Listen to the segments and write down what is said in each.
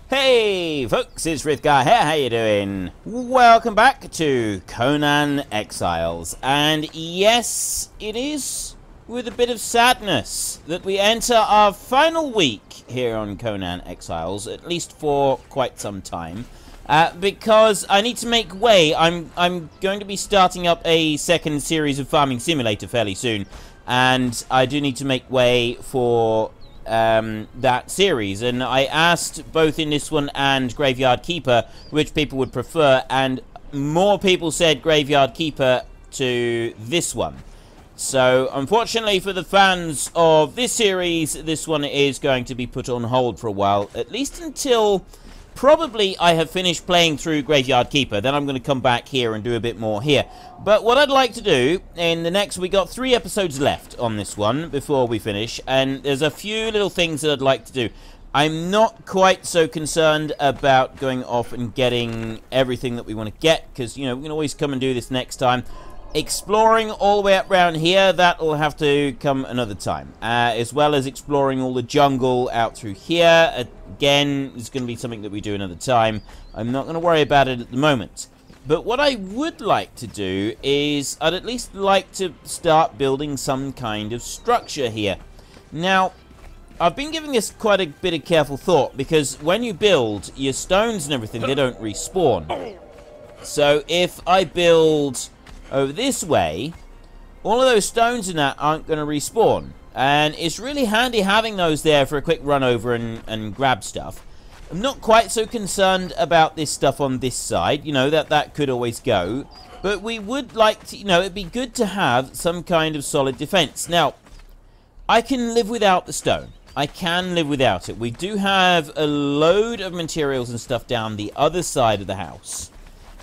Hey folks, it's Rithgar here, how you doing? Welcome back to Conan Exiles, and yes, it is with a bit of sadness that we enter our final week here on Conan Exiles, at least for quite some time, because I need to make way. I'm going to be starting up a second series of Farming Simulator fairly soon, and I do need to make way for that series, and I asked both in this one and Graveyard Keeper which people would prefer, and more people said Graveyard Keeper to this one. So unfortunately for the fans of this series, this one is going to be put on hold for a while, at least until probably I have finished playing through Graveyard Keeper. Then I'm going to come back here and do a bit more here. But what I'd like to do in the next, we got 3 episodes left on this one before we finish, and there's a few little things that I'd like to do. I'm not quite so concerned about going off and getting everything that we want to get, because, you know, we can always come and do this next time. Exploring all the way up around here, that'll have to come another time, as well as exploring all the jungle out through here. Again, it's going to be something that we do another time. I'm not going to worry about it at the moment. But what I would like to do is, I'd at least like to start building some kind of structure here. Now, I've been giving this quite a bit of careful thought, because when you build, your stones and everything, they don't respawn. So if I build over this way, all of those stones in that aren't going to respawn, and it's really handy having those there for a quick run over and grab stuff. I'm not quite so concerned about this stuff on this side, you know, that could always go, but we would like to, you know, it'd be good to have some kind of solid defense. Now, I can live without the stone. I can live without it. We do have a load of materials and stuff down the other side of the house.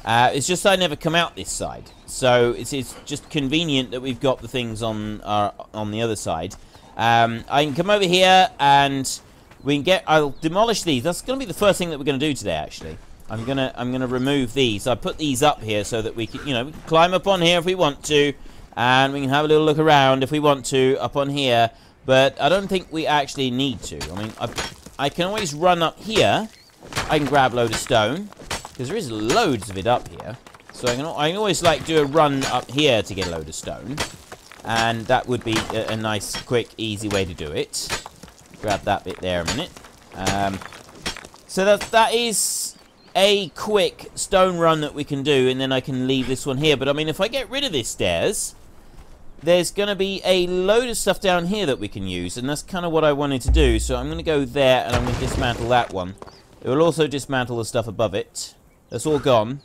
It's just I never come out this side, so it's just convenient that we've got the things on the other side. I can come over here and we can get. I'll demolish these. That's going to be the first thing that we're going to do today. Actually, I'm gonna remove these. I put these up here so that we can, you know, we can climb up on here if we want to, and we can have a little look around if we want to up on here. But I don't think we actually need to. I mean, I can always run up here. I can grab a load of stone, because there is loads of it up here. So I can always, like, do a run up here to get a load of stone. And that would be a nice, quick, easy way to do it. Grab that bit there a minute. So that is a quick stone run that we can do, and then I can leave this one here. But, I mean, if I get rid of this stairs, there's going to be a load of stuff down here that we can use. And that's kind of what I wanted to do. So I'm going to go there, and I'm going to dismantle that one. It will also dismantle the stuff above it. That's all gone.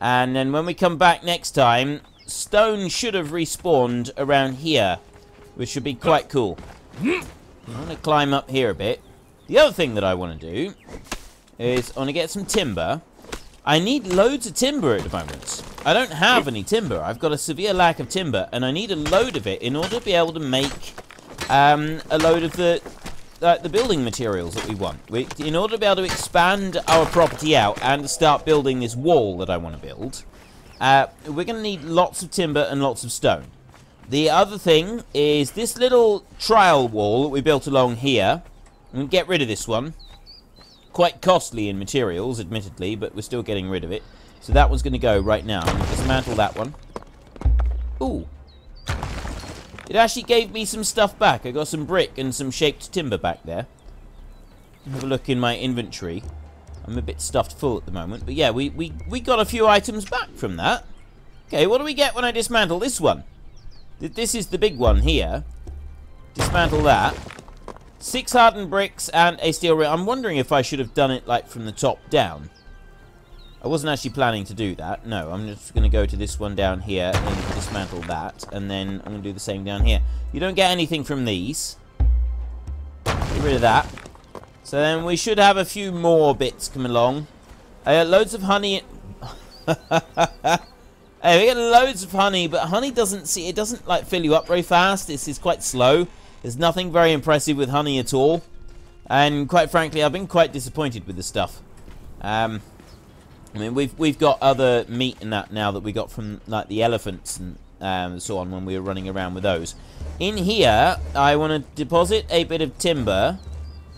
And then when we come back next time, stone should have respawned around here, which should be quite cool. I'm going to climb up here a bit. The other thing that I want to do is I want to get some timber. I need loads of timber at the moment. I don't have any timber. I've got a severe lack of timber, and I need a load of it in order to be able to make a load of the building materials that we want. In order to be able to expand our property out and to start building this wall that I want to build, we're going to need lots of timber and lots of stone. The other thing is this little trial wall that we built along here. I'm going to get rid of this one. Quite costly in materials, admittedly, but we're still getting rid of it. So that one's going to go right now. I'm going to dismantle that one. Ooh. It actually gave me some stuff back. I got some brick and some shaped timber back there. Have a look in my inventory. I'm a bit stuffed full at the moment. But yeah, we got a few items back from that. Okay, what do we get when I dismantle this one? This is the big one here. Dismantle that. 6 hardened bricks and a steel ring. I'm wondering if I should have done it like from the top down. I wasn't actually planning to do that. No, I'm just going to go to this one down here and dismantle that. And then I'm going to do the same down here. You don't get anything from these. Get rid of that. So then we should have a few more bits come along. Loads of honey. Hey, we get loads of honey, but honey doesn't like fill you up very fast. This is quite slow. There's nothing very impressive with honey at all. And quite frankly, I've been quite disappointed with the stuff. I mean, we've got other meat in that now that we got from like the elephants and so on when we were running around with those. In here, I want to deposit a bit of timber.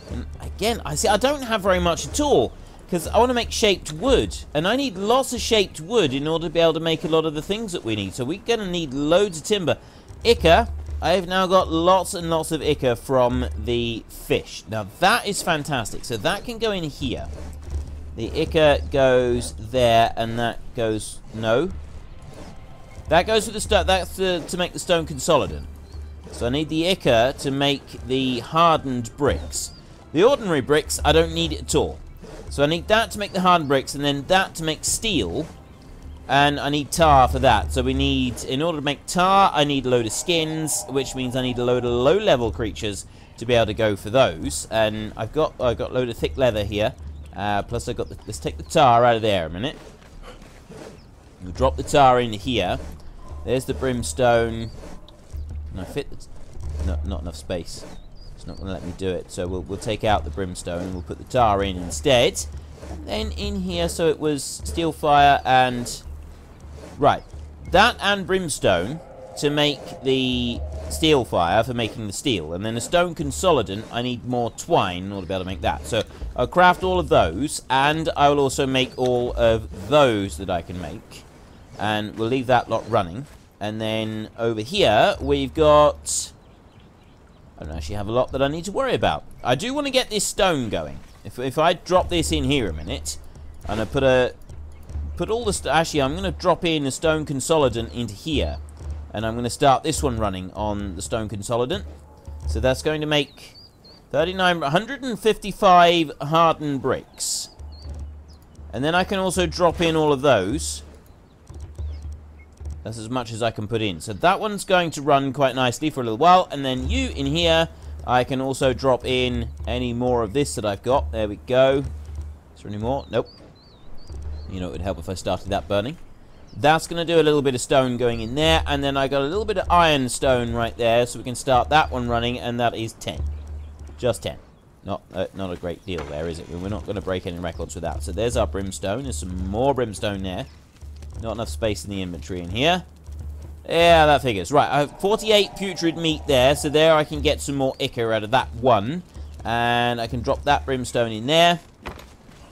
And I again, I don't have very much at all. Because I want to make shaped wood. And I need lots of shaped wood in order to be able to make a lot of the things that we need. So we're going to need loads of timber. Ichor. I've now got lots and lots of ichor from the fish. Now that is fantastic. So that can go in here. The ichor goes there, and that goes... No. That goes with the stone. That's to make the stone consolidant. So I need the ichor to make the hardened bricks. The ordinary bricks, I don't need it at all. So I need that to make the hardened bricks, and then that to make steel. And I need tar for that. So we need, in order to make tar, I need a load of skins, which means I need a load of low-level creatures to be able to go for those. And I've got a load of thick leather here. Plus I got let's take the tar out of there a minute. We'll drop the tar in here. There's the brimstone. Can I fit the... not enough space. It's not going to let me do it. So we'll take out the brimstone and we'll put the tar in instead. And then in here, so it was steel fire and... Right. That and brimstone to make the steel fire for making the steel. And then a stone consolidant, I need more twine in order to be able to make that. So I'll craft all of those. And I will also make all of those that I can make. And we'll leave that lot running. And then over here, we've got... I don't actually have a lot that I need to worry about. I do want to get this stone going. If I drop this in here a minute, and I put all the... Actually, I'm going to drop in a stone consolidant into here. And I'm going to start this one running on the stone consolidant. So that's going to make 155 hardened bricks. And then I can also drop in all of those. That's as much as I can put in. So that one's going to run quite nicely for a little while. And then you in here, I can also drop in any more of this that I've got. There we go. Is there any more? Nope. You know, it would help if I started that burning. That's going to do a little bit of stone going in there. And then I got a little bit of iron stone right there. So we can start that one running. And that is 10. Just 10. Not a great deal there, is it? We're not going to break any records with that. So there's our brimstone. There's some more brimstone there. Not enough space in the inventory in here. Yeah, that figures. Right, I have 48 putrid meat there, so there I can get some more ichor out of that one. And I can drop that brimstone in there.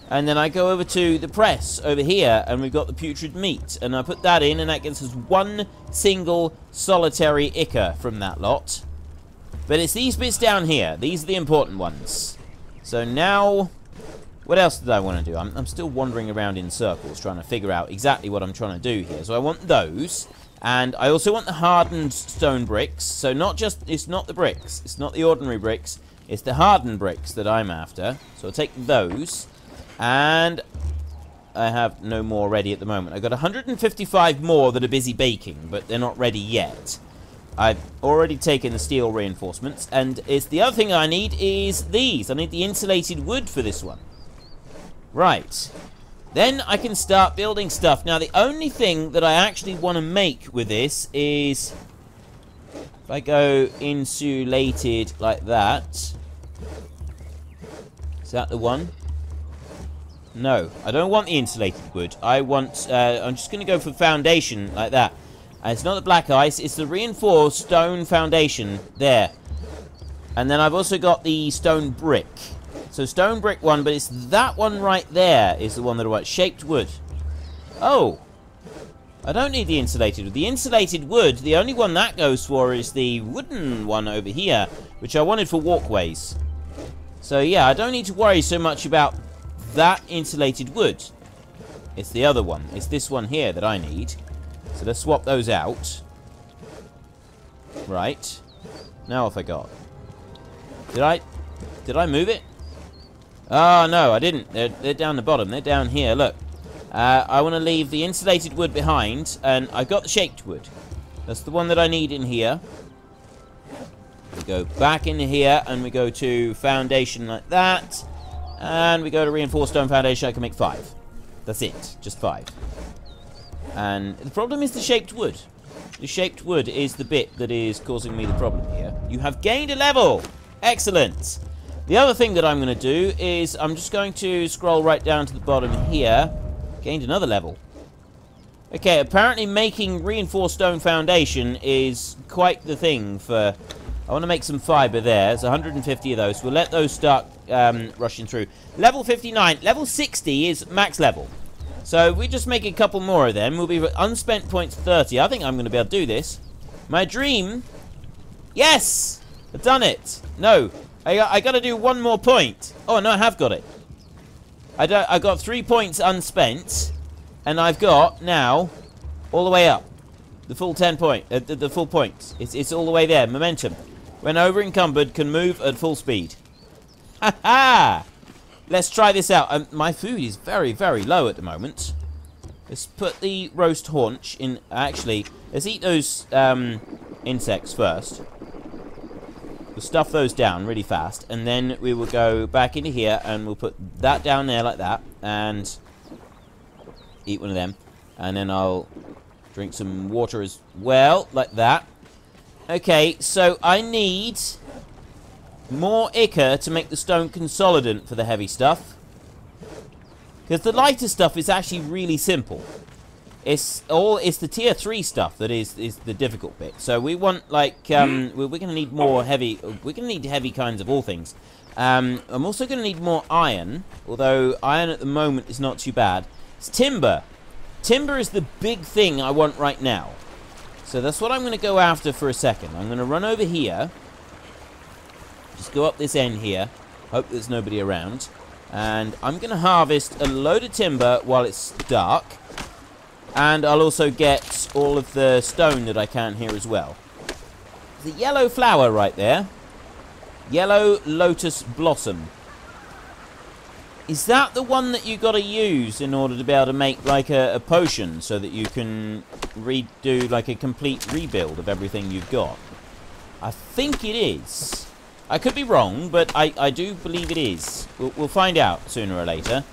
And then I go over to the press over here, and we've got the putrid meat. And I put that in, and that gives us one single solitary ichor from that lot. But it's these bits down here. These are the important ones. So now... What else did I want to do? I'm still wandering around in circles trying to figure out exactly what I'm trying to do here. So I want those. And I also want the hardened stone bricks. So it's not the bricks. It's not the ordinary bricks. It's the hardened bricks that I'm after. So I'll take those. And I have no more ready at the moment. I've got 155 more that are busy baking, but they're not ready yet. I've already taken the steel reinforcements. And it's the other thing I need is these. I need the insulated wood for this one. Right. Then I can start building stuff. Now, the only thing that I actually want to make with this is... If I go insulated like that... Is that the one? No, I don't want the insulated wood. I want... I'm just going to go for foundation like that. And it's not the black ice, it's the reinforced stone foundation there. And then I've also got the stone brick. So stone brick one, but it's that one right there is the one that I want. Shaped wood. Oh. I don't need the insulated wood. The insulated wood, the only one that goes for is the wooden one over here, which I wanted for walkways. So yeah, I don't need to worry so much about that insulated wood. It's the other one. It's this one here that I need. So let's swap those out. Right. Now off I got. Did I move it? Oh, no, I didn't. They're down the bottom. They're down here. Look. I want to leave the insulated wood behind, and I've got the shaped wood. That's the one that I need in here. We go back into here, and we go to foundation like that. And we go to reinforced stone foundation. I can make 5. That's it. Just 5. And the problem is the shaped wood. The shaped wood is the bit that is causing me the problem here. You have gained a level! Excellent! The other thing that I'm going to do is I'm just going to scroll right down to the bottom here. Gained another level. Okay, apparently making reinforced stone foundation is quite the thing for I want to make some fiber there. There's 150 of those. We'll let those start rushing through. Level 59. Level 60 is max level. So if we just make a couple more of them, we'll be unspent points 30. I think I'm going to be able to do this. My dream. Yes! I've done it. No. I got to do one more point. Oh, no, I have got it. I got 3 points unspent. And I've got now all the way up. The full 10 point. The full points. It's all the way there. Momentum. When over encumbered, can move at full speed. Ha ha! Let's try this out. My food is very, very low at the moment. Let's put the roast haunch in. Actually, let's eat those insects first. We'll stuff those down really fast. And then we will go back into here and we'll put that down there like that. And eat one of them. And then I'll drink some water as well, like that. Okay, so I need more ichor to make the stone consolidant for the heavy stuff. Because the lighter stuff is actually really simple. It's the tier 3 stuff that is the difficult bit. So we want, like, we're going to need more heavy, we're going to need heavy kinds of all things. I'm also going to need more iron, although iron at the moment is not too bad. It's timber. Timber is the big thing I want right now. So that's what I'm going to go after for a second. I'm going to run over here. Just go up this end here. Hope there's nobody around. And I'm going to harvest a load of timber while it's dark. And I'll also get all of the stone that I can here as well. The yellow flower right there. Yellow lotus blossom. Is that the one that you got to use in order to be able to make like a potion so that you can redo like a complete rebuild of everything you've got? I think it is. I could be wrong, but I do believe it is. We'll find out sooner or later.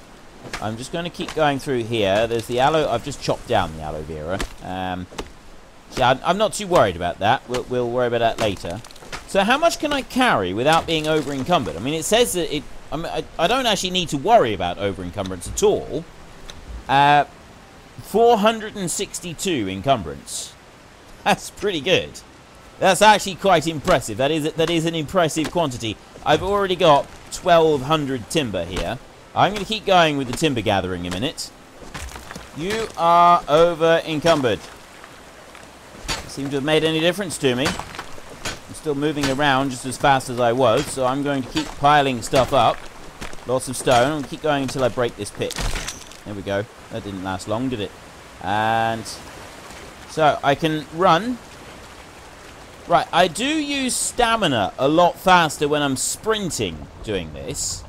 I'm just going to keep going through here. There's the aloe. I've just chopped down the aloe vera. Yeah, I'm not too worried about that. We'll worry about that later. So how much can I carry without being over encumbered? I mean, it says that it... I don't actually need to worry about over-encumbrance at all. 462 encumbrance. That's pretty good. That's actually quite impressive. That is an impressive quantity. I've already got 1,200 timber here. I'm going to keep going with the timber gathering a minute. You are over-encumbered. Doesn't seem to have made any difference to me. I'm still moving around just as fast as I was, so I'm going to keep piling stuff up. Lots of stone. I'm going to keep going until I break this pit. There we go. That didn't last long, did it? And so I can run. Right, I do use stamina a lot faster when I'm sprinting doing this.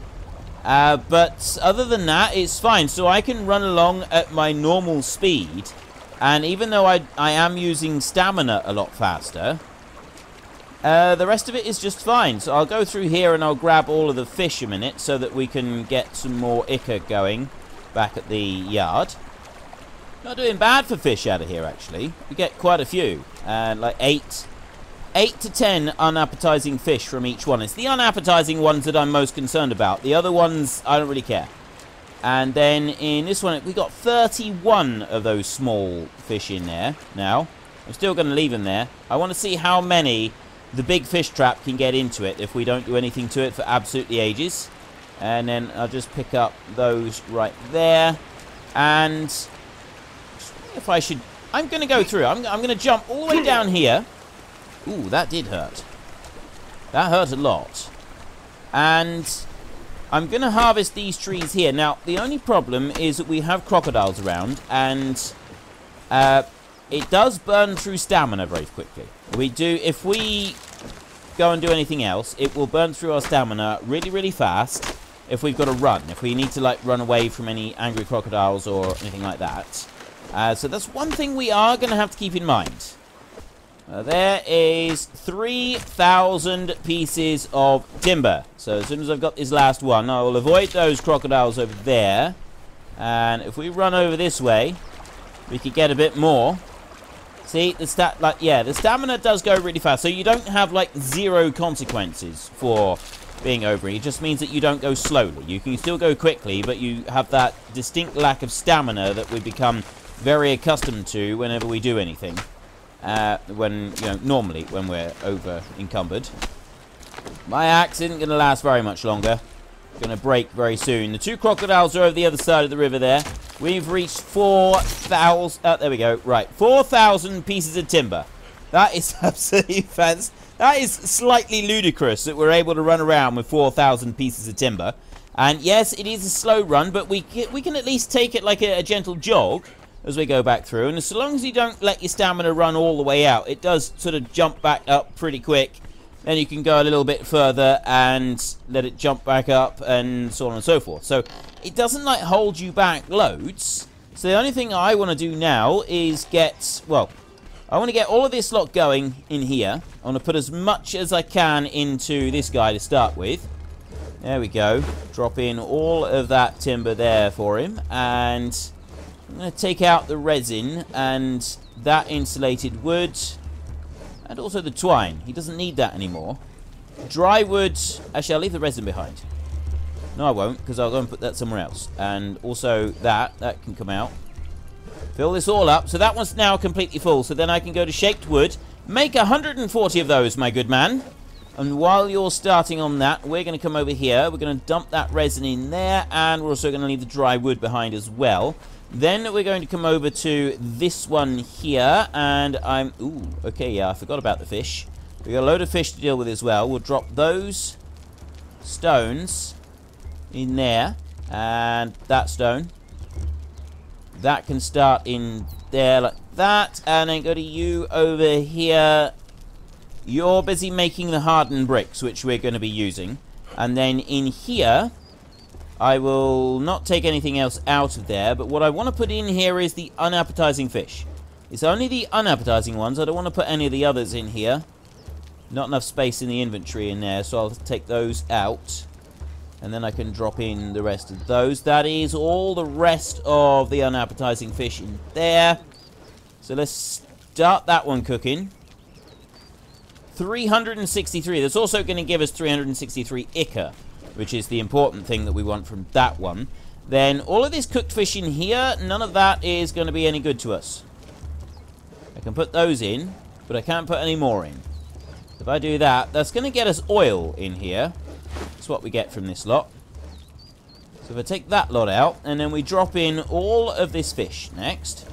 But other than that, it's fine. So I can run along at my normal speed. And even though I am using stamina a lot faster... the rest of it is just fine. So I'll go through here and I'll grab all of the fish a minute so that we can get some more ichor going back at the yard. Not doing bad for fish out of here, actually. We get quite a few. Like 8 to 10 unappetizing fish from each one. It's the unappetizing ones that I'm most concerned about. The other ones, I don't really care. And then in this one, we got 31 of those small fish in there now. I'm still going to leave them there. I want to see how many... the big fish trap can get into it if we don't do anything to it for absolutely ages. And then I'll just pick up those right there. And if I should... I'm going to go through. I'm going to jump all the way down here. Ooh, that did hurt. That hurt a lot. And I'm going to harvest these trees here. Now, the only problem is that we have crocodiles around. And it does burn through stamina very quickly. If we go and do anything else, it will burn through our stamina really, really fast if we've got to run. If we need to, like, run away from any angry crocodiles or anything like that. So that's one thing we are going to have to keep in mind. There is 3,000 pieces of timber. So as soon as I've got this last one, I will avoid those crocodiles over there. And if we run over this way, we could get a bit more. See, the stamina does go really fast. So you don't have, like, 0 consequences for being over. It just means that you don't go slowly. You can still go quickly, but you have that distinct lack of stamina that we become very accustomed to whenever we do anything. when, you know, normally when we're over encumbered. My axe isn't going to last very much longer. Going to break very soon. The 2 crocodiles are over the other side of the river there. We've reached 4,000. There we go. Right, 4,000 pieces of timber. That is absolutely fantastic. That is slightly ludicrous that we're able to run around with 4,000 pieces of timber. And yes, it is a slow run, but we can at least take it like a gentle jog as we go back through. And so long as you don't let your stamina run all the way out, it does sort of jump back up pretty quick. Then you can go a little bit further and let it jump back up and so on and so forth. So it doesn't like hold you back loads. So the only thing I want to do now is get, well, I want to get all of this lot going in here. I want to put as much as I can into this guy to start with. There we go. Drop in all of that timber there for him. And I'm going to take out the resin and that insulated wood. And also the twine. He doesn't need that anymore. Dry wood. Actually, I'll leave the resin behind. No, I won't, because I'll go and put that somewhere else. And also that can come out. Fill this all up. So that one's now completely full. So then I can go to shaped wood. Make 140 of those, my good man. And while you're starting on that, we're going to come over here. We're going to dump that resin in there. And we're also going to leave the dry wood behind as well. Then we're going to come over to this one here, and ooh, okay, yeah, I forgot about the fish. We've got a load of fish to deal with as well. We'll drop those stones in there, and that stone. That can start in there like that, and then go to you over here. You're busy making the hardened bricks, which we're going to be using. And then in here, I will not take anything else out of there, but what I want to put in here is the unappetizing fish. It's only the unappetizing ones. I don't want to put any of the others in here. Not enough space in the inventory in there, so I'll take those out. And then I can drop in the rest of those. That is all the rest of the unappetizing fish in there. So let's start that one cooking. 363. That's also going to give us 363 ichor, which is the important thing that we want from that one. Then all of this cooked fish in here, none of that is going to be any good to us. I can put those in, but I can't put any more in. If I do that, that's going to get us oil in here. That's what we get from this lot. So if I take that lot out, and then we drop in all of this fish next.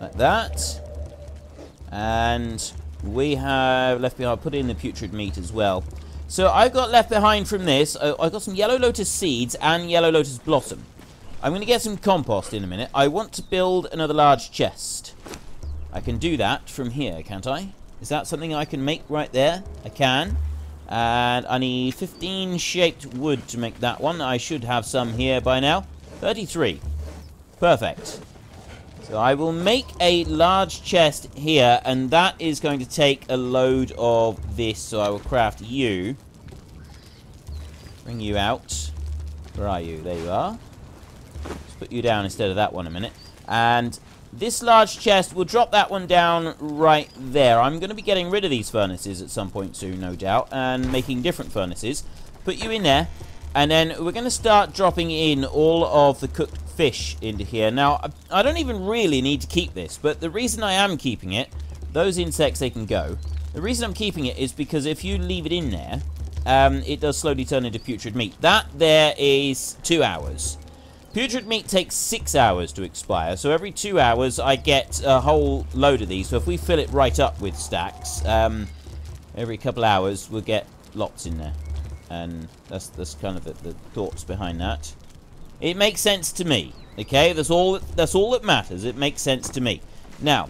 Like that. And we have left behind, put in the putrid meat as well. So I've got left behind from this, I've got some yellow lotus seeds and yellow lotus blossom. I'm going to get some compost in a minute. I want to build another large chest. I can do that from here, can't I? Is that something I can make right there? I can. And I need 15 shaped wood to make that one. I should have some here by now. 33. Perfect. So I will make a large chest here, and that is going to take a load of this. So I will craft you. Bring you out. Where are you? There you are. Let's put you down instead of that one a minute. And this large chest, we'll drop that one down right there. I'm going to be getting rid of these furnaces at some point soon, no doubt, and making different furnaces. Put you in there. And then we're going to start dropping in all of the cooked fish into here. Now, I don't even really need to keep this, but the reason I am keeping it, those insects, they can go. The reason I'm keeping it is because if you leave it in there, it does slowly turn into putrid meat. That there is 2 hours. Putrid meat takes 6 hours to expire, so every 2 hours I get a whole load of these. So if we fill it right up with stacks, every couple hours we'll get lots in there. And that's kind of the thoughts behind that. It makes sense to me, okay? That's all that matters. It makes sense to me. Now,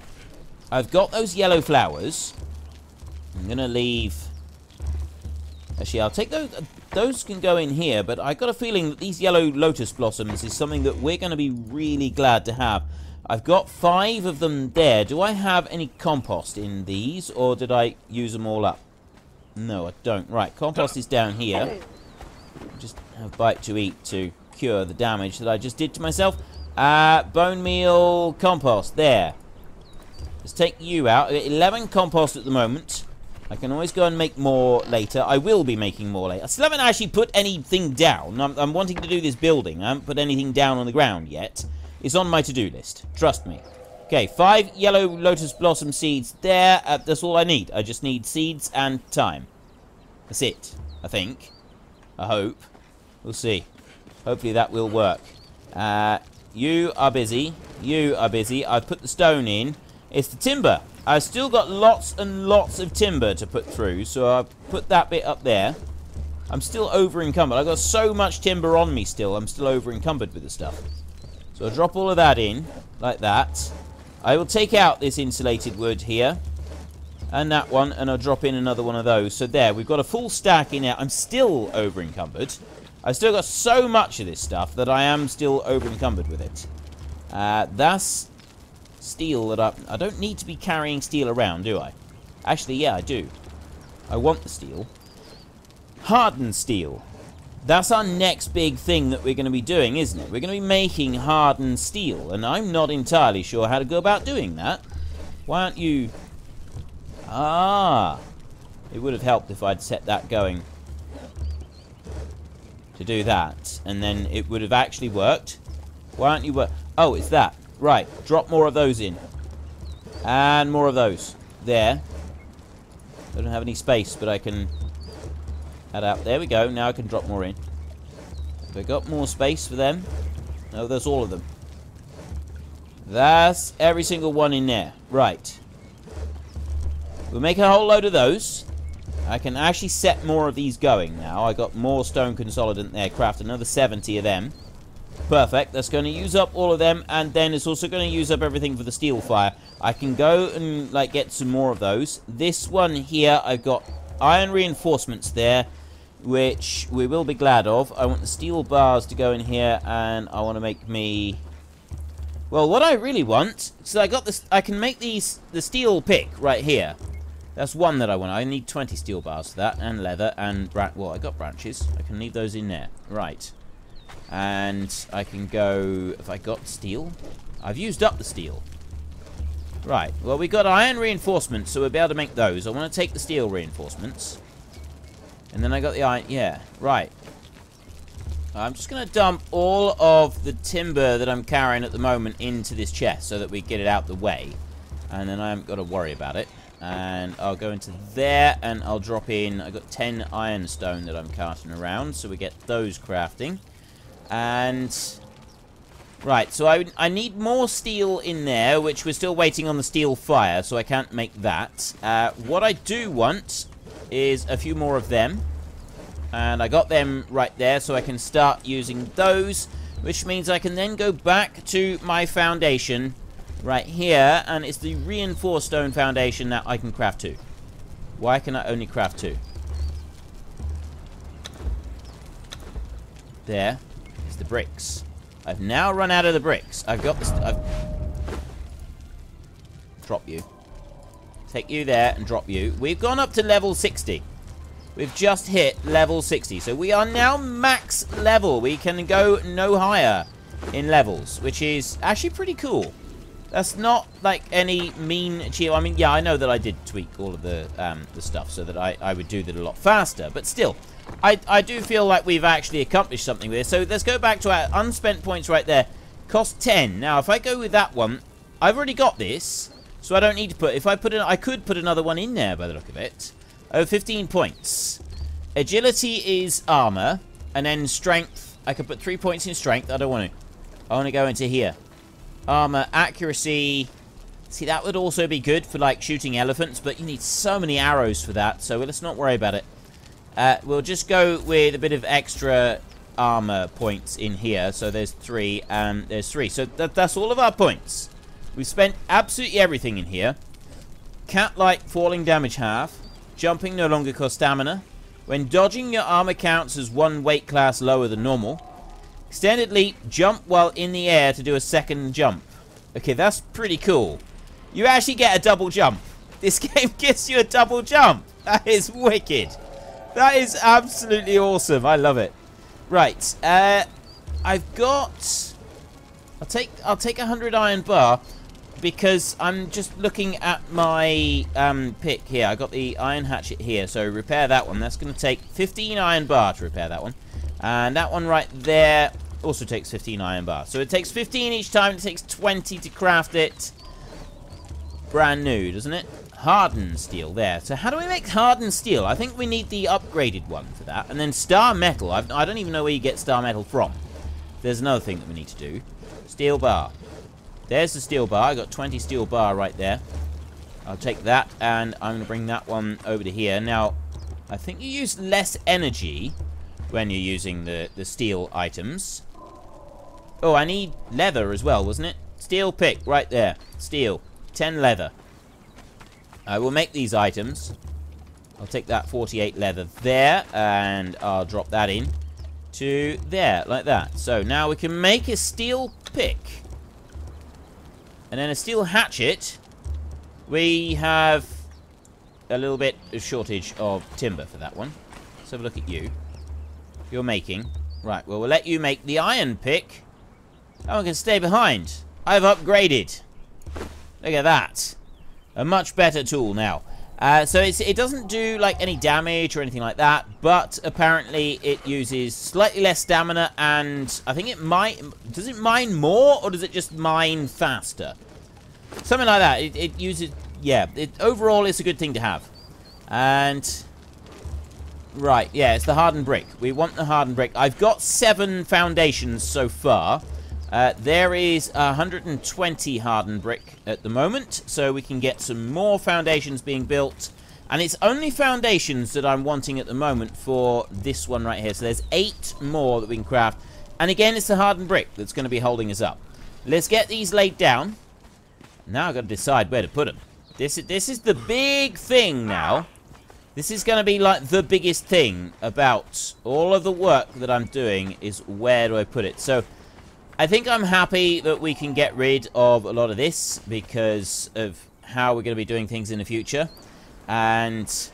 I've got those yellow flowers. I'm gonna leave. Actually, I'll take those. Those can go in here, but I got a feeling that these yellow lotus blossoms is something that we're going to be really glad to have. I've got 5 of them there. Do I have any compost in these, or did I use them all up? No, I don't. Right, compost is down here. Just have bite to eat to cure the damage that I just did to myself. Bone meal compost. There. Let's take you out. I got 11 compost at the moment. I can always go and make more later. I will be making more later. I still haven't actually put anything down. I'm wanting to do this building. I haven't put anything down on the ground yet. It's on my to-do list. Trust me. Okay, 5 yellow lotus blossom seeds there. That's all I need. I just need seeds and time. That's it, I think. I hope. We'll see. Hopefully that will work. You are busy. You are busy. I've put the stone in. It's the timber. I've still got lots and lots of timber to put through, so I've put that bit up there. I'm still over encumbered. I've got so much timber on me still. I'm still over encumbered with the stuff. So I'll drop all of that in, like that. I will take out this insulated wood here, and that one, and I'll drop in another one of those. So there, we've got a full stack in there. I'm still over encumbered. I've still got so much of this stuff that I am still over encumbered with it. That's steel that I don't need to be carrying steel around, do I? Actually, yeah, I do. I want the steel. Hardened steel. That's our next big thing that we're going to be doing, isn't it? We're going to be making hardened steel, and I'm not entirely sure how to go about doing that. Why aren't you... Ah! It would have helped if I'd set that going to do that, and then it would have actually worked. Why aren't you... Oh, it's that. Right, drop more of those in. And more of those. There. I don't have any space, but I can... add up. There we go. Now I can drop more in. Have I got more space for them? No, that's all of them. That's every single one in there. Right. We'll make a whole load of those. I can actually set more of these going now. I got more stone consolidant there. Craft another 70 of them. Perfect. That's going to use up all of them, and then it's also going to use up everything for the steel fire. I can go and like get some more of those. This one here, I've got iron reinforcements there, which we will be glad of. I want the steel bars to go in here, and I want to make me... Well, what I really want... So I got this... I can make these... The steel pick right here. That's one that I want. I need 20 steel bars for that, and leather, and... Well, I got branches. I can leave those in there. Right. And I can go... Have I got steel? I've used up the steel. Right. Well, we got iron reinforcements, so we'll be able to make those. I want to take the steel reinforcements. And then I got the iron... Yeah, right. I'm just going to dump all of the timber that I'm carrying at the moment into this chest so that we get it out the way. And then I haven't got to worry about it. And I'll go into there and I'll drop in... I've got 10 ironstone that I'm carting around, so we get those crafting. And... Right, so I need more steel in there, which we're still waiting on the steel fire, so I can't make that. What I do want is a few more of them. And I got them right there, so I can start using those, which means I can then go back to my foundation right here, and it's the reinforced stone foundation that I can craft 2. Why can I only craft 2? There is the bricks. I've now run out of the bricks. I've got this. Drop you. Take you there and drop you. We've gone up to level 60. We've just hit level 60. So we are now max level. We can go no higher in levels, which is actually pretty cool. That's not like any mean achievement. I mean, yeah, I know that I did tweak all of the stuff so that I would do that a lot faster. But still, I do feel like we've actually accomplished something with this. So let's go back to our unspent points right there. Cost 10. Now, if I go with that one, I've already got this. So I don't need to put... If I put in... I could put another one in there by the look of it. Oh, 15 points. Agility is armor. And then strength. I could put 3 points in strength. I don't want to. I want to go into here. Armor, accuracy. See, that would also be good for, like, shooting elephants. But you need so many arrows for that. So let's not worry about it. We'll just go with a bit of extra armor points in here. So there's 3 and there's 3. So that's all of our points. We've spent absolutely everything in here. Cat-like falling damage half. Jumping no longer costs stamina. When dodging, your armor counts as 1 weight class lower than normal. Extended leap. Jump while in the air to do a second jump. Okay, that's pretty cool. You actually get a double jump. This game gives you a double jump. That is wicked. That is absolutely awesome. I love it. Right. I've got... I'll take 100 iron bar because I'm just looking at my pick here. I got the iron hatchet here, so repair that one. That's going to take 15 iron bar to repair that one. And that one right there also takes 15 iron bar. So it takes 15 each time. It takes 20 to craft it. brand new, doesn't it? Hardened steel, there. So how do we make hardened steel? I think we need the upgraded one for that. And then star metal. I don't even know where you get star metal from. There's another thing that we need to do. Steel bar. There's the steel bar. I got 20 steel bar right there. I'll take that, and I'm going to bring that one over to here. Now, I think you use less energy when you're using the steel items. Oh, I need leather as well, wasn't it? Steel pick, right there. Steel. 10 leather. I will make these items. I'll take that 48 leather there, and I'll drop that in to there, like that. So now we can make a steel pick. And then a steel hatchet. We have a little bit of shortage of timber for that one. Let's have a look at you. You're making. Right, well, we'll let you make the iron pick. That one can stay behind. I've upgraded. Look at that. A much better tool now. So it doesn't do like any damage or anything like that, but apparently it uses slightly less stamina, and I think it might... Does it mine more, or does it just mine faster? Something like that. It uses... Yeah, overall it's a good thing to have. And... Right, yeah, it's the hardened brick. We want the hardened brick. I've got 7 foundations so far. There is 120 hardened brick at the moment, so we can get some more foundations being built. And it's only foundations that I'm wanting at the moment for this one right here. So there's 8 more that we can craft. And again, it's the hardened brick that's going to be holding us up. Let's get these laid down. Now I've got to decide where to put them. This is the big thing now. This is going to be like the biggest thing about all of the work that I'm doing is where do I put it. So I think I'm happy that we can get rid of a lot of this because of how we're going to be doing things in the future. And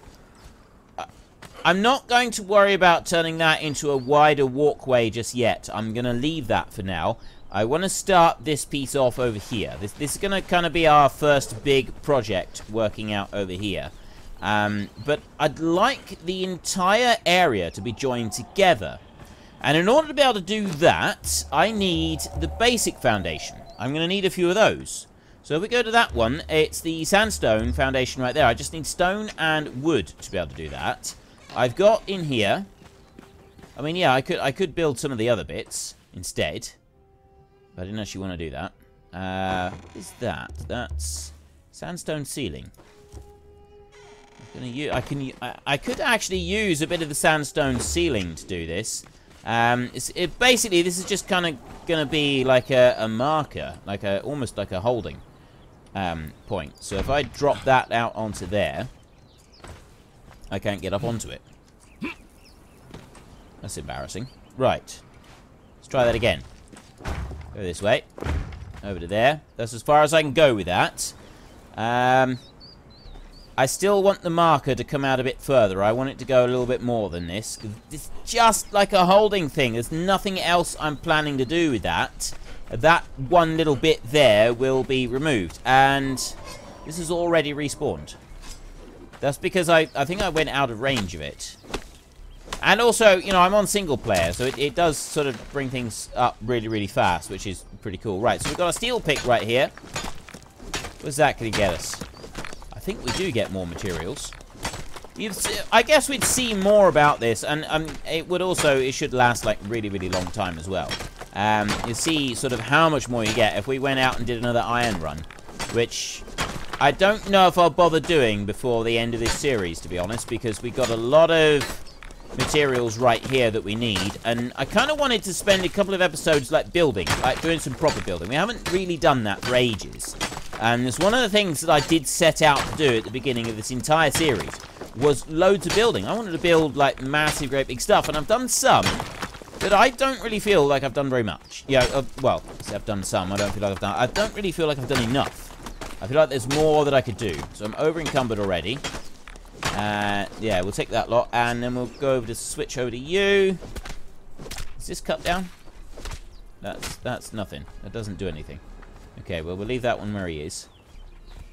I'm not going to worry about turning that into a wider walkway just yet. I'm going to leave that for now. I want to start this piece off over here. This is going to kind of be our first big project working out over here. But I'd like the entire area to be joined together. And in order to be able to do that, I need the basic foundation. I'm going to need a few of those. So if we go to that one, it's the sandstone foundation right there. I just need stone and wood to be able to do that. I've got in here... I mean, yeah, I could build some of the other bits instead. But I didn't actually want to do that. What is that? That's sandstone ceiling. I could actually use a bit of the sandstone ceiling to do this. Basically, this is just kind of going to be like a marker, almost like a holding point. So if I drop that out onto there, I can't get up onto it. That's embarrassing. Right. Let's try that again. Go this way. Over to there. That's as far as I can go with that. I still want the marker to come out a bit further. I want it to go a little bit more than this. It's just like a holding thing. There's nothing else I'm planning to do with that. That one little bit there will be removed. And this is already respawned. That's because I think I went out of range of it. And also, you know, I'm on single player, so it does sort of bring things up really, really fast, which is pretty cool. Right, so we've got a steel pick right here. What's that going to get us? I think we do get more materials. I guess we'd see more about this, and it should last like really, really long time as well. You see sort of how much more you get if we went out and did another iron run, which I don't know if I'll bother doing before the end of this series, to be honest, because we got a lot of materials right here that we need, and I kind of wanted to spend a couple of episodes like building, like doing some proper building. We haven't really done that for ages, and it's one of the things that I did set out to do at the beginning of this entire series was loads of building. I wanted to build like massive, great big stuff, and I've done some, but I don't really feel like I've done very much. Yeah, well, I've done some. I don't really feel like I've done enough. I feel like there's more that I could do, so I'm over encumbered already. Yeah, we'll take that lot, and then we'll go over to switch over to you. Is this cut down? That's nothing. That doesn't do anything. Okay, well, we'll leave that one where he is.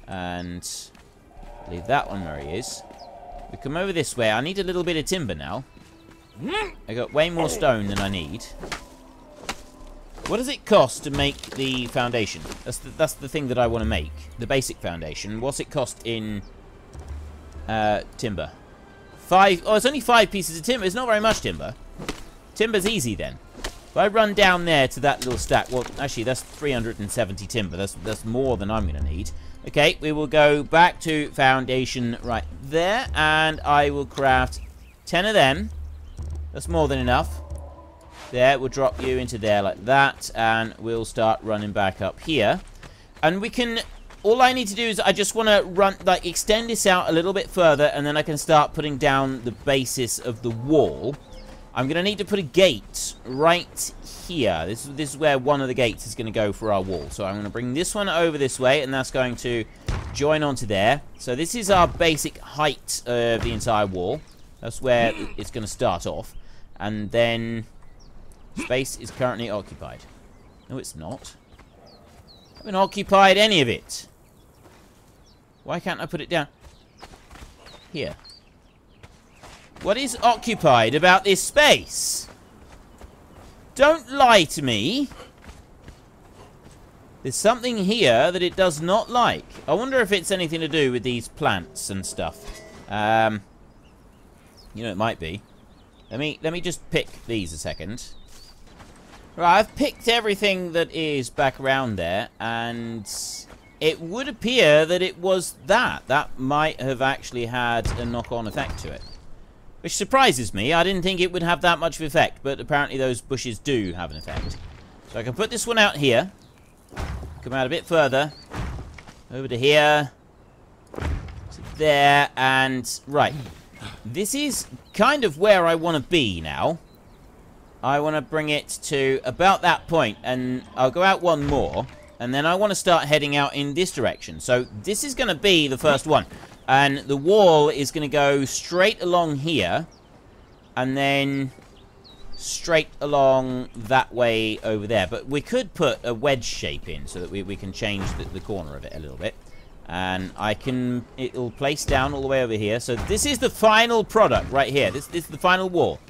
And leave that one where he is. We come over this way. I need a little bit of timber now. I got way more stone than I need. What does it cost to make the foundation? That's the thing that I want to make. The basic foundation. What's it cost in timber? 5. Oh, it's only 5 pieces of timber. It's not very much timber. Timber's easy then. If I run down there to that little stack, well, actually, that's 370 timber. That's more than I'm going to need. Okay, we will go back to foundation right there, and I will craft 10 of them. That's more than enough. There, we'll drop you into there like that, and we'll start running back up here. And we can... All I need to do is I just want to run, like, extend this out a little bit further, and then I can start putting down the basis of the wall. I'm going to need to put a gate right here. This is where one of the gates is going to go for our wall. So I'm going to bring this one over this way, and that's going to join onto there. So this is our basic height of the entire wall. That's where it's going to start off. And then... Space is currently occupied. No, it's not. I haven't occupied any of it. Why can't I put it down? Here. What is occupied about this space? Don't lie to me. There's something here that it does not like. I wonder if it's anything to do with these plants and stuff. You know, it might be. Let me just pick these a second. Right, I've picked everything that is back around there, and it would appear that it was that. That might have actually had a knock-on effect to it. Which surprises me. I didn't think it would have that much of an effect, but apparently those bushes do have an effect. So I can put this one out here. Come out a bit further. Over to here. To there, and... Right. This is kind of where I want to be now. I want to bring it to about that point, and I'll go out one more, and then I want to start heading out in this direction. So this is going to be the first one, and the wall is going to go straight along here, and then straight along that way over there. But we could put a wedge shape in so that we can change the corner of it a little bit. And it'll place down all the way over here. So this is the final product right here. This is the final wall.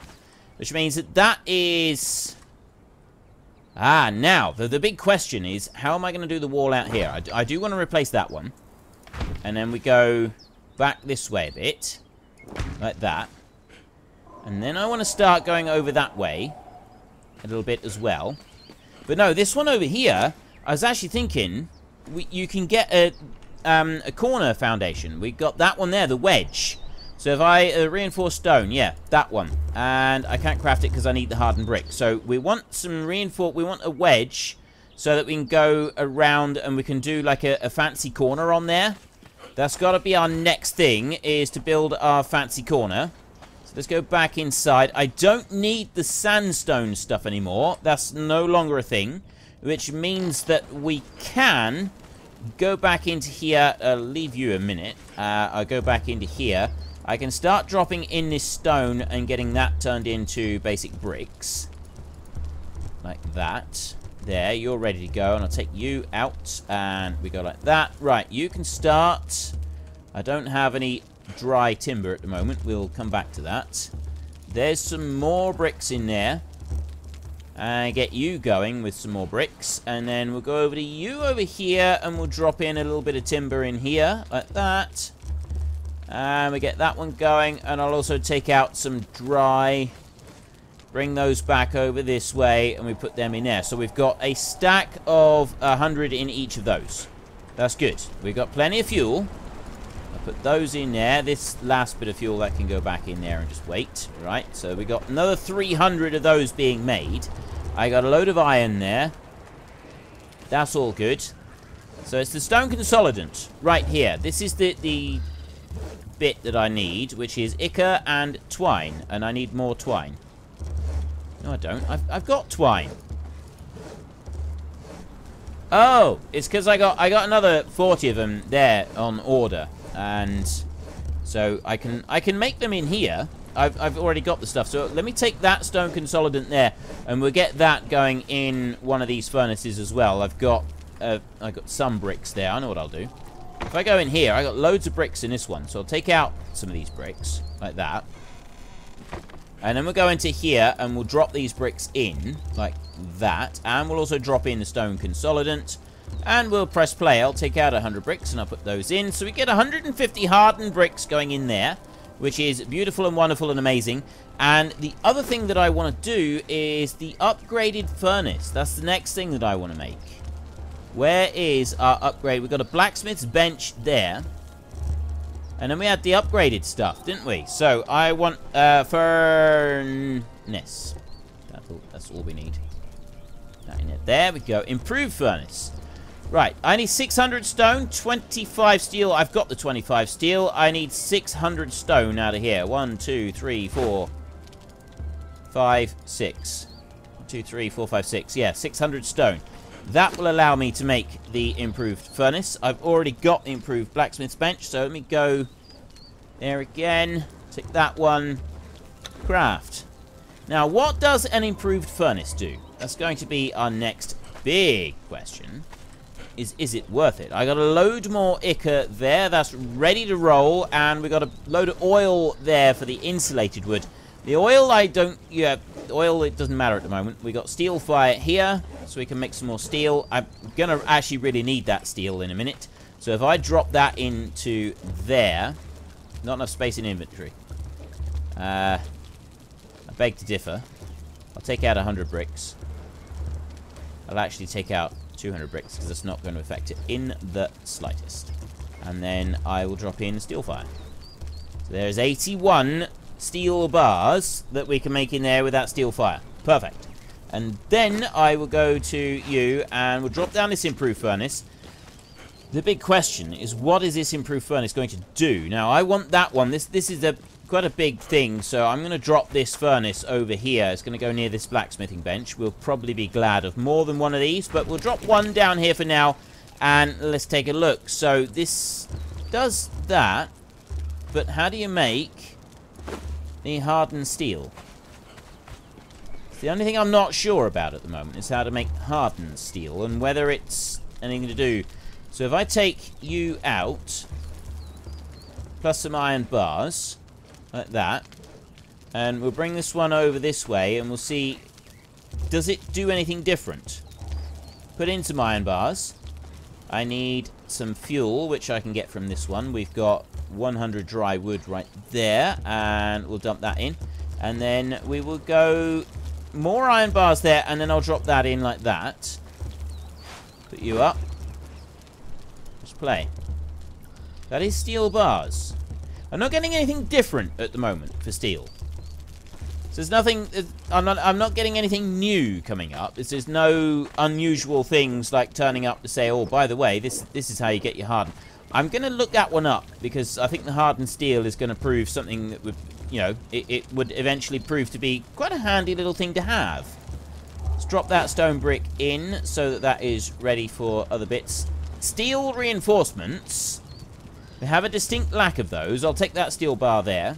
Which means that is... now, the big question is, how am I going to do the wall out here? I do want to replace that one. And then we go back this way a bit. Like that. And then I want to start going over that way. A little bit as well. But no, this one over here, I was actually thinking, you can get a corner foundation. We got that one there, the wedge. So if I reinforce stone, yeah, that one. And I can't craft it because I need the hardened brick. So we want some reinforce. We want a wedge so that we can go around and we can do like a fancy corner on there. That's got to be our next thing, is to build our fancy corner. So let's go back inside. I don't need the sandstone stuff anymore. That's no longer a thing, which means that we can go back into here. Leave you a minute. I'll go back into here. I can start dropping in this stone and getting that turned into basic bricks. Like that. There, you're ready to go. And I'll take you out. And we go like that. Right, you can start. I don't have any dry timber at the moment. We'll come back to that. There's some more bricks in there. And get you going with some more bricks. And then we'll go over to you over here. And we'll drop in a little bit of timber in here. Like that. And we get that one going. And I'll also take out some dry. Bring those back over this way. And we put them in there. So we've got a stack of 100 in each of those. That's good. We've got plenty of fuel. I'll put those in there. This last bit of fuel, that can go back in there and just wait. Right. So we got another 300 of those being made. I got a load of iron there. That's all good. So it's the stone consolidant right here. This is the bit that I need, which is ichor and twine, and I need more twine. No, I don't. I've got twine. Oh, it's because I got another 40 of them there on order, and so I can make them in here. I've already got the stuff, so let me take that stone consolidant there, and we'll get that going in one of these furnaces as well. I've got some bricks there. I know what I'll do. If I go in here, I got loads of bricks in this one, so I'll take out some of these bricks like that. And then we'll go into here and we'll drop these bricks in like that. And we'll also drop in the stone consolidant. And we'll press play. I'll take out 100 bricks and I'll put those in. So we get 150 hardened bricks going in there, which is beautiful and wonderful and amazing. And the other thing that I want to do is the upgraded furnace. That's the next thing that I want to make. Where is our upgrade? We've got a blacksmith's bench there. And then we had the upgraded stuff, didn't we? So I want furnace. That's all we need. That in it. There we go. Improved furnace. Right. I need 600 stone, 25 steel. I've got the 25 steel. I need 600 stone out of here. 1, 2, 3, 4, 5, 6. 1, 2, 3, 4, 5, 6. Yeah, 600 stone. That will allow me to make the improved furnace. I've already got the improved blacksmith's bench, so let me go there again. Take that one. Craft. Now, what does an improved furnace do? That's going to be our next big question. Is it worth it? I got a load more ichor there. That's ready to roll, and we got a load of oil there for the insulated wood. The oil, oil, it doesn't matter at the moment. We got steel fire here, so we can make some more steel. I'm going to actually really need that steel in a minute. So if I drop that into there, not enough space in inventory. I beg to differ. I'll take out 100 bricks. I'll actually take out 200 bricks, because it's not going to affect it in the slightest. And then I will drop in steel fire. So there's 81 steel bars that we can make in there with that steel fire. Perfect. And then I will go to you and we'll drop down this improved furnace. The big question is, what is this improved furnace going to do? Now, I want that one. This is quite a big thing, so I'm going to drop this furnace over here. It's going to go near this blacksmithing bench. We'll probably be glad of more than one of these, but we'll drop one down here for now, and let's take a look. So this does that, but how do you make the hardened steel? It's the only thing I'm not sure about at the moment is how to make hardened steel and whether it's anything to do. So if I take you out, plus some iron bars, like that, and we'll bring this one over this way, and we'll see, does it do anything different? Put in some iron bars. I need some fuel, which I can get from this one. We've got 100 dry wood right there, and we'll dump that in. And then we will go more iron bars there, and then I'll drop that in like that. Put you up. Just play. That is steel bars. I'm not getting anything different at the moment for steel. So there's nothing. I'm not getting anything new coming up. There's no unusual things like turning up to say, oh, by the way, this is how you get your hardened. I'm going to look that one up because I think the hardened steel is going to prove something that would, you know, it would eventually prove to be quite a handy little thing to have. Let's drop that stone brick in so that that is ready for other bits. Steel reinforcements. We have a distinct lack of those. I'll take that steel bar there.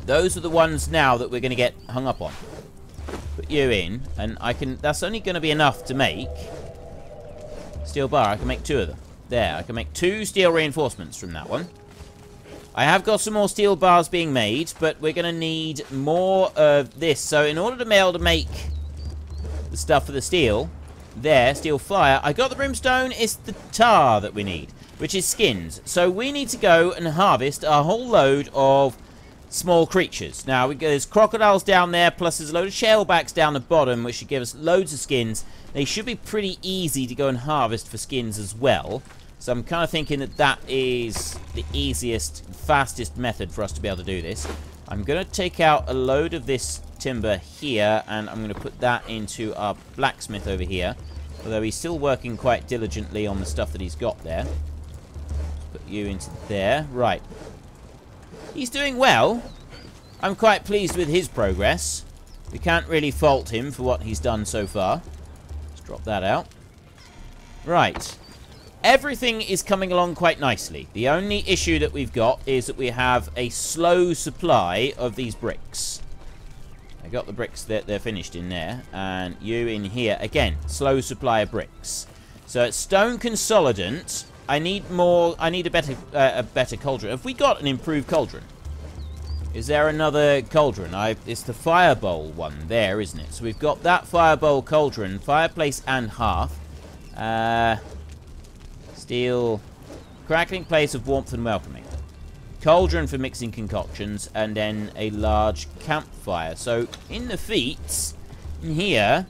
Those are the ones now that we're going to get hung up on. Put you in, and I can. That's only going to be enough to make steel bar. I can make 2 of them. There, I can make 2 steel reinforcements from that one. I have got some more steel bars being made, but we're going to need more of this. So in order to be able to make the stuff for the steel, there, steel fire, I got the brimstone. It's the tar that we need, which is skins. So we need to go and harvest a whole load of small creatures. Now, there's crocodiles down there, plus there's a load of shellbacks down the bottom, which should give us loads of skins. They should be pretty easy to go and harvest for skins as well. So I'm kind of thinking that that is the easiest, fastest method for us to be able to do this. I'm going to take out a load of this timber here, and I'm going to put that into our blacksmith over here. Although he's still working quite diligently on the stuff that he's got there. Put you into there. Right. He's doing well. I'm quite pleased with his progress. We can't really fault him for what he's done so far. Let's drop that out. Right. Everything is coming along quite nicely. The only issue that we've got is that we have a slow supply of these bricks. I got the bricks that they're finished in there. And you in here. Again, slow supply of bricks. So it's stone consolidant. I need more. I need a better cauldron. Have we got an improved cauldron? Is there another cauldron? It's the firebowl one there, isn't it? So we've got that firebowl cauldron, fireplace and hearth. Steel, crackling place of warmth and welcoming. Cauldron for mixing concoctions, and then a large campfire. So in the feats in here,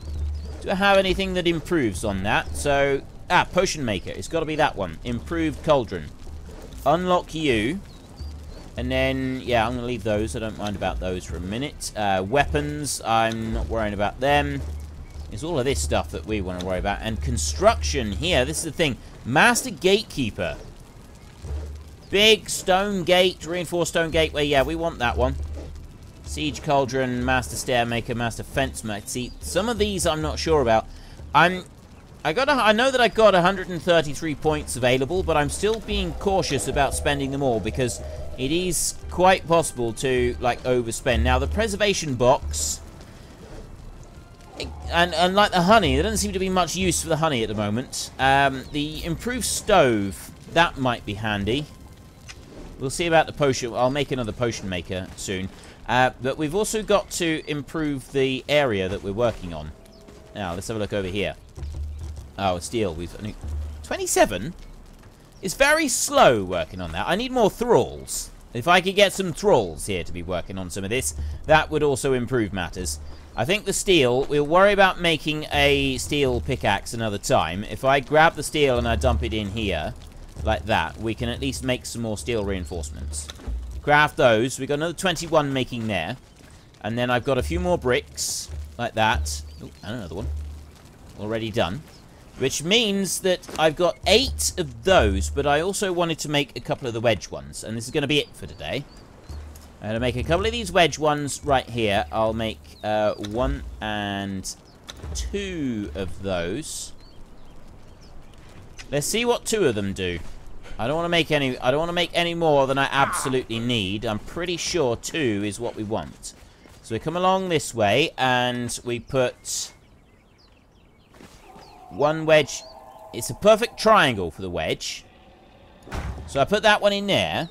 do I have anything that improves on that? So, potion maker. It's got to be that one. Improved cauldron. Unlock you. And then, yeah, I'm going to leave those. I don't mind about those for a minute. Weapons, I'm not worrying about them. It's all of this stuff that we want to worry about. And construction here, this is the thing. Master Gatekeeper. Big stone gate, reinforced stone gateway. Yeah, we want that one. Siege Cauldron, Master Stairmaker, Master Fence Maker. See, some of these I'm not sure about. I know that I got 133 points available, but I'm still being cautious about spending them all because it is quite possible to, like, overspend. Now, the preservation box, and like the honey, there doesn't seem to be much use for the honey at the moment. The improved stove, that might be handy. We'll see about the potion. I'll make another potion maker soon. But we've also got to improve the area that we're working on. Now, let's have a look over here. Oh, steel. We've only 27? It's very slow working on that. I need more thralls. If I could get some thralls here to be working on some of this, that would also improve matters. I think the steel, we'll worry about making a steel pickaxe another time. If I grab the steel and I dump it in here, like that, we can at least make some more steel reinforcements. Craft those. We've got another 21 making there. And then I've got a few more bricks, like that. Oh, and another one. Already done. Which means that I've got 8 of those, but I also wanted to make a couple of the wedge ones. And this is going to be it for today. I'm going to make a couple of these wedge ones right here. I'll make 1 and 2 of those. Let's see what 2 of them do. I don't want to make any more than I absolutely need. I'm pretty sure 2 is what we want. So we come along this way and we put 1 wedge. It's a perfect triangle for the wedge. So I put that one in there.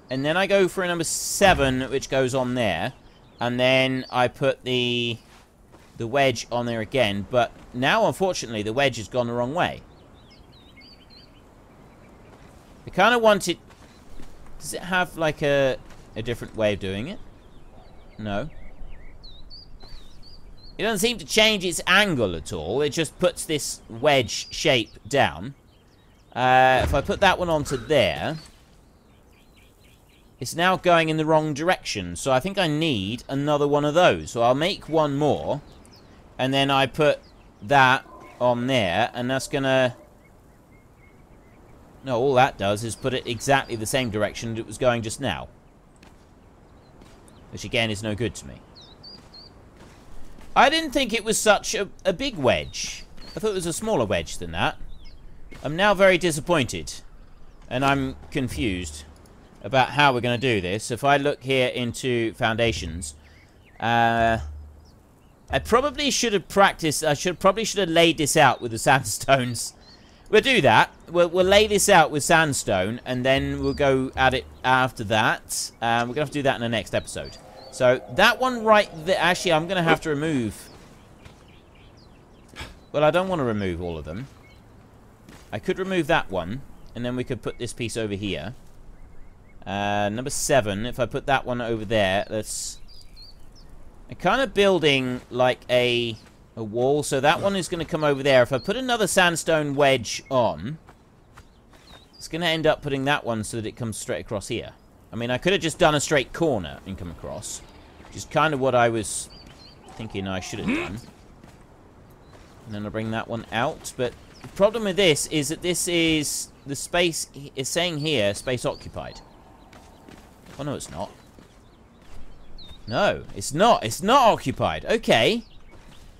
And then I go for a number 7, which goes on there. And then I put the wedge on there again. But now, unfortunately, the wedge has gone the wrong way. I kind of want it... Does it have, like, a different way of doing it? No. It doesn't seem to change its angle at all. It just puts this wedge shape down. If I put that one onto there... It's now going in the wrong direction. So I think I need another one of those. So I'll make 1 more. And then I put that on there. And that's going to... No, all that does is put it exactly the same direction it was going just now. Which, again, is no good to me. I didn't think it was such a big wedge. I thought it was a smaller wedge than that. I'm now very disappointed. And I'm confused about how we're going to do this. If I look here into foundations, I probably should have practiced. I probably should have laid this out with the sandstones. We'll do that. We'll lay this out with sandstone, and then we'll go at it after that. We're going to have to do that in the next episode. So that one right there. Actually, I'm going to have to remove. Well, I don't want to remove all of them. I could remove that one, and then we could put this piece over here. Number 7, if I put that one over there, I'm kind of building like a wall, so that one is going to come over there. If I put another sandstone wedge on, it's going to end up putting that one so that it comes straight across here. I mean, I could have just done a straight corner and come across, which is kind of what I was thinking I should have done. And then I'll bring that one out, but the problem with this is that this is, the space is saying here, space occupied. Oh, no, it's not. No, it's not. It's not occupied. Okay.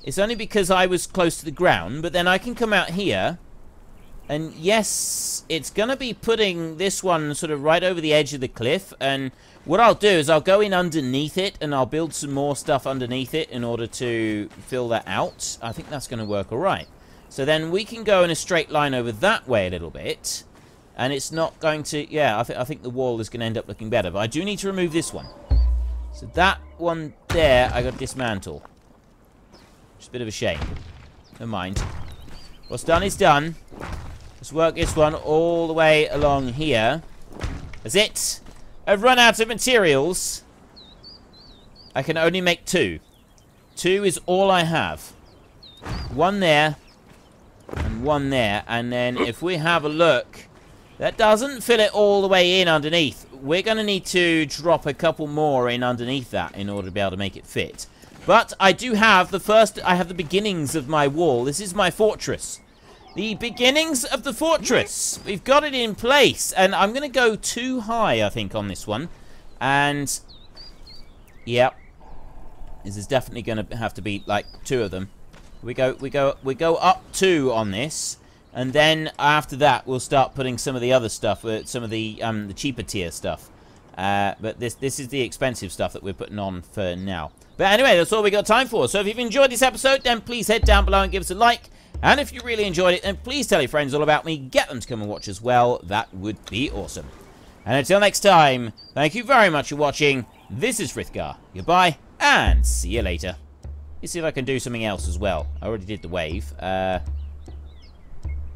It's only because I was close to the ground, but then I can come out here. And yes, it's going to be putting this one sort of right over the edge of the cliff. And what I'll do is I'll go in underneath it and I'll build some more stuff underneath it in order to fill that out. I think that's going to work all right. So then we can go in a straight line over that way a little bit. And it's not going to... Yeah, I think the wall is going to end up looking better. But I do need to remove this one. So that one there, I got to dismantle. It's a bit of a shame. Never mind. What's done is done. Let's work this one all the way along here. That's it. I've run out of materials. I can only make 2. 2 is all I have. 1 there. And 1 there. And then if we have a look, that doesn't fill it all the way in underneath. We're going to need to drop a couple more in underneath that in order to be able to make it fit. But I do have I have the beginnings of my wall. This is my fortress. The beginnings of the fortress. We've got it in place. And I'm going to go too high, I think, on this one. And, yeah. This is definitely going to have to be, like, 2 of them. We go up 2 on this. And then after that, we'll start putting some of the other stuff, some of the cheaper tier stuff. But this is the expensive stuff that we're putting on for now. But anyway, that's all we got time for. So if you've enjoyed this episode, then please head down below and give us a like. And if you really enjoyed it, then please tell your friends all about me. Get them to come and watch as well. That would be awesome. And until next time, thank you very much for watching. This is Frithgar. Goodbye, and see you later. Let's see if I can do something else as well. I already did the wave.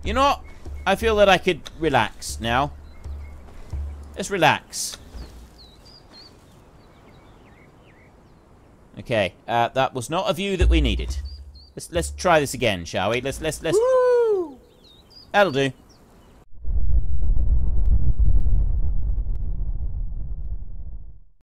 You know what? I feel that I could relax now. Let's relax. Okay, that was not a view that we needed. Let's try this again, shall we? Let's. Woo! That'll do.